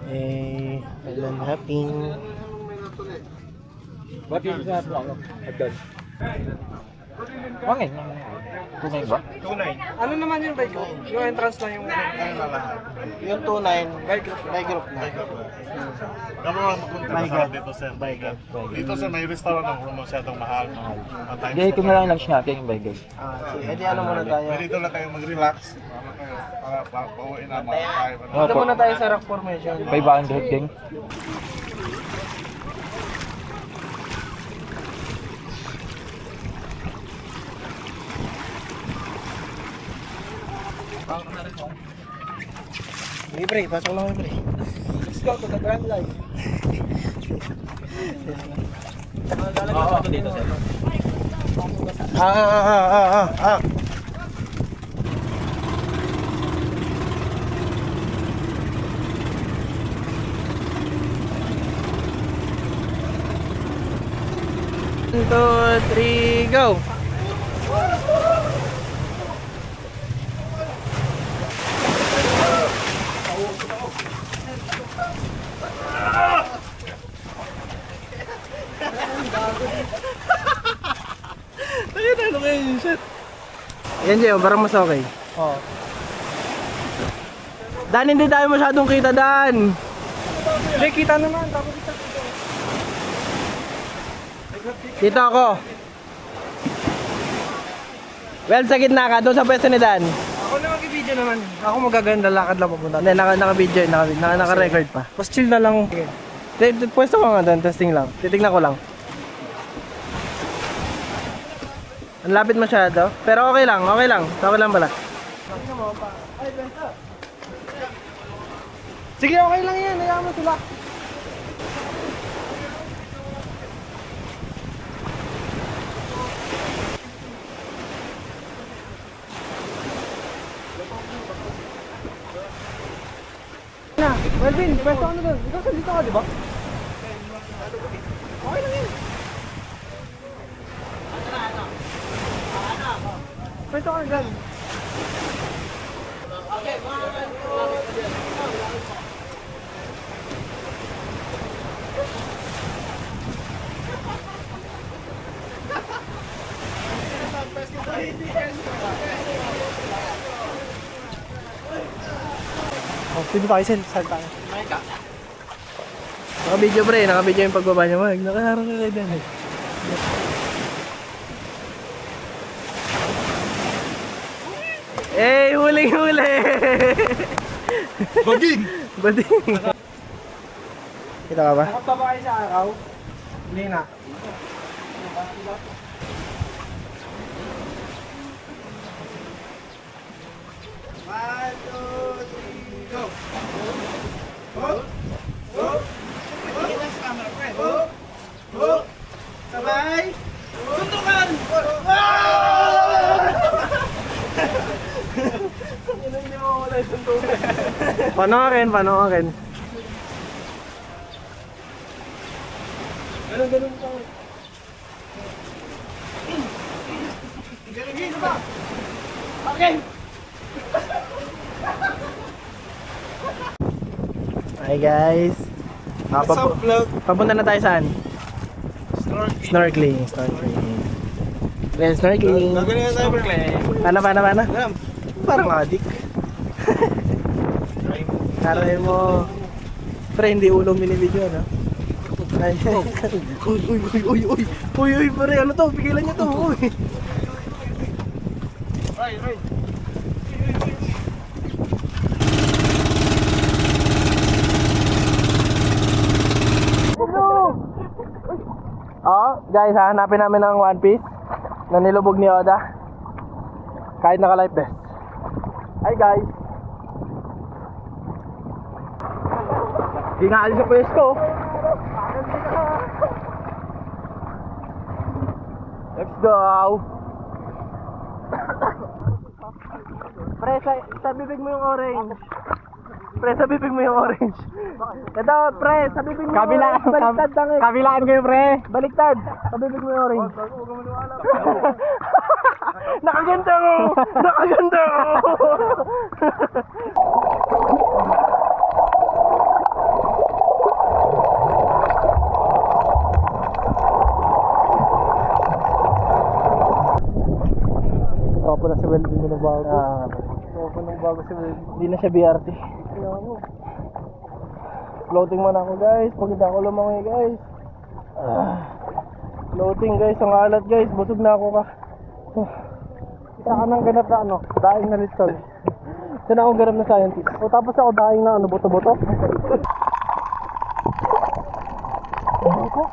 Alan Haping. Ba't yung sa ako? Agad. Wangin. Tunay ba? 29. Ano naman yung bike ko? Yung entrance na yung... Yung 29, by group na. Kamo lang magpunta sa dito sir. Dito sir may restaurant ng room masyadong mahal. Hindi ko na lang lunch natin yung bagay. Edi ano muna tayo? Pwede dito lang kayo mag-relax. Para pauwiin na mga tayo. Dito muna tayo sa rock formation. 500 din. Libre, pasok lang libre. Let's go to the grand line. Ah. One, two, three, go! Ano kayo yung shot? Ayan Jeo, parang mas okay. Oo. Dan, hindi tayo masyadong kita Dan. Hindi, kita naman. Tapos kita. Dito ako. Well, sa gitna ka, doon sa pwesto ni Dan. Ako na mag-video naman. Ako magaganda, lakad lang papunta. Hindi, naka-video, naka-record pa. Mas chill na lang. Pwesto ko nga doon, testing lang. Titignan ko lang. Ang lapit masyado, pero okay lang pala. Sige, okay lang yan. Hayaan mo sila. Melvin, pwesto ka na doon. Ikaw sa dito ka, di ba? Okay lang yan. Pwesto ka na dyan. Oh, pwede tayo saan tayo? Naka-video pre, naka-video yung pagbaba niya. Nakaharap ka kayo dyan. Huling-huli! Baging! Bading! Kita ka ba? Nakapta ba kayo sa araw? Hindi na. One, two, three, go! Sabay! Suntukan! Hindi mo wala yung suntukan. Panoorin. Ganun ka. Ganun ba? Okay! Hi guys. Papunta na tayo saan? Snorkeling. Well, snorkeling. Gagaling na tayo, Berkeley. Paano? Parang adik. Karoy mo. Pre, hindi ulong binibidyo, no? Ay, uy, pre, ano to? Pigilan niyo to, uy. Right. Guys, hanapin namin ang One Piece na nilubog ni Oda. Kahit naka-life vest. Hi guys. Di nga alis sa pwesto. Let's go. Pre, sa bibig mo yung orange. Pre, sa bibig mo yung orange. Ito, pre, sa bibig mo yung orange. Baliktad lang eh. Kabilaan kayo, pre. Baliktad. Sa bibig mo yung orange. Nakaganda mo! Well, hindi na bago. So, nung bago si Well, hindi na siya BRT. Kaya ako. Floating man ako guys, pag hindi ako lumangoy guys. Floating guys, ang alat guys, busog na ako ka. Isa ka nang ganap na ano, daing na lechon. Isa na akong ganap na scientist. O tapos ako daing na ano, buto-buto. Buto?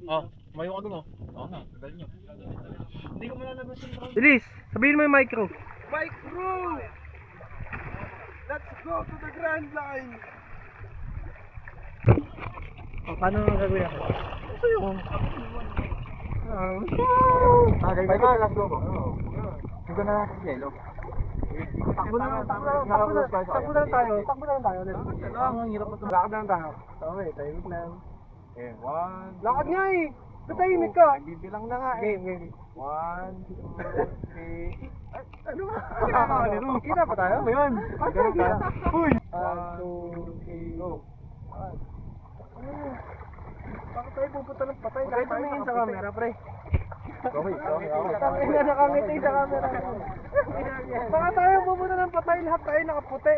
Oh, mayo ka dun oh. Oo nga, tagal nyo. Hindi ko malalabas yung drone. Bilis, sabihin mo yung micro. Micro! Let's go to the Grand Line! Paano nga gagawin ako? Ito yung... Tagay ka, let's go. Huwag na natin si Yelo. Takbo na lang tayo. Ang hirap mo ito. Lakad na lang tayo. Okay, tahimik lang. Okay, 1. Lakad nga eh! Katahimik ka! Bibilang na nga eh. Game. 1, 2, 3. Ano nga? Kita pa tayo? Ngayon. Uy! 1, 2, 3, go. Bakit tayo pupunta ng patay? Bakit tumingin sa camera, pre? Okay. Tangina, nakangiti sa camera. Baka tayo pupunta ng patay, lahat tayo nakaputi.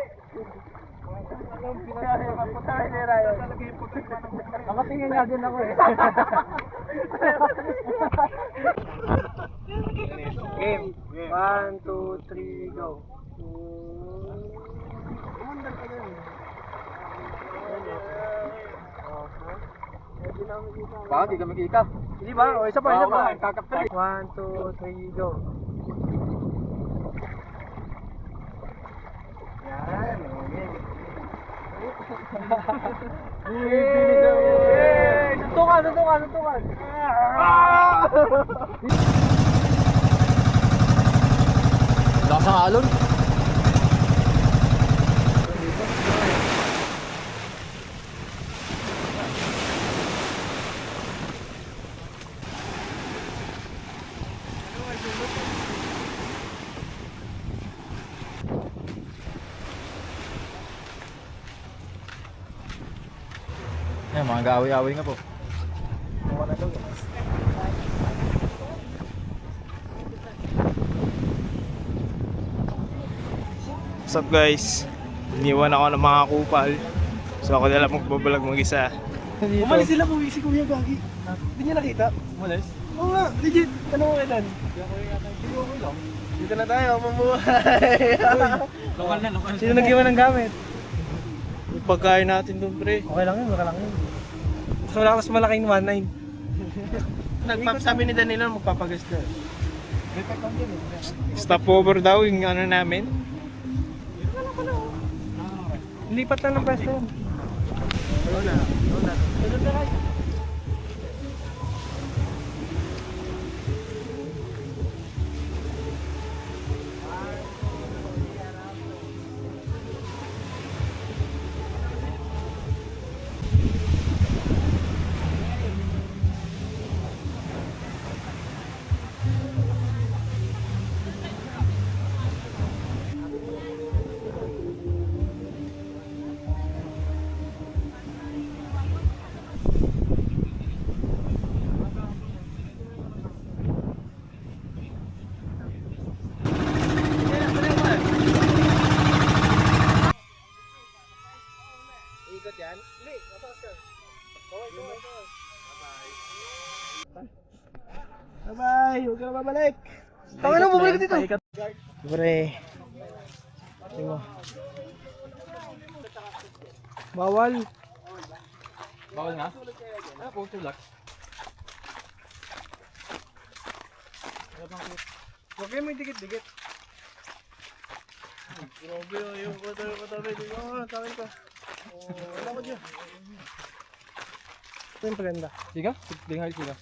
Pinaputay ni Rayo. Nakatingin nga din ako eh. Game. 1, 2, 3, go. Umandar ka dyan. Baka di ka makita. Hindi ba? O, isa pa. 1, Oo, kakapal. 2, 3, go. Yan. Suntukan. Lakas ang alon. Yan, mga gaaway-away nga po. What's up guys? Iniwan ako ng mga kupal. So ako nila magbabalag mag-isa. Umalis sila, buwi si Kuya Gagi. Hindi niya nakita? Umalis? Oo nga, legit. Ano mo kailan? Dito na tayo, mamuhay. Lokal na. Sino nag-iwan ng gamit? Yung pagkain natin doon pre. Okay lang yun. Mas malaking 1.9. Sabi ni Danilo magpapagas na. Stopover daw yung ano namin. Lipat lang ng pwesto yun. Tay, huwag ka na babalik. Tangin na, bumalik dito. Pre. Tingnan mo. Bawal. Bawal nga? Ah, po tulak. Huwag kayo may dikit-dikit. Grabe yung katabi. Tangin ka. Wala ko dyan. Ito yung paganda. Siga? Dengar siga.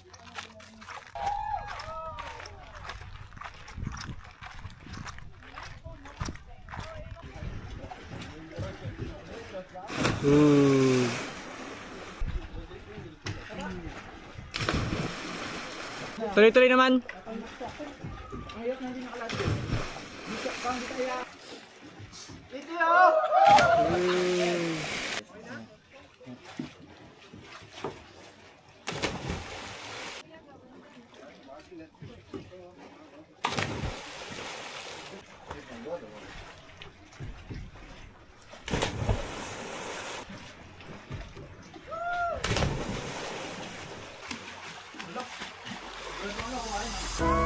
Tuloy-tuloy naman. Thank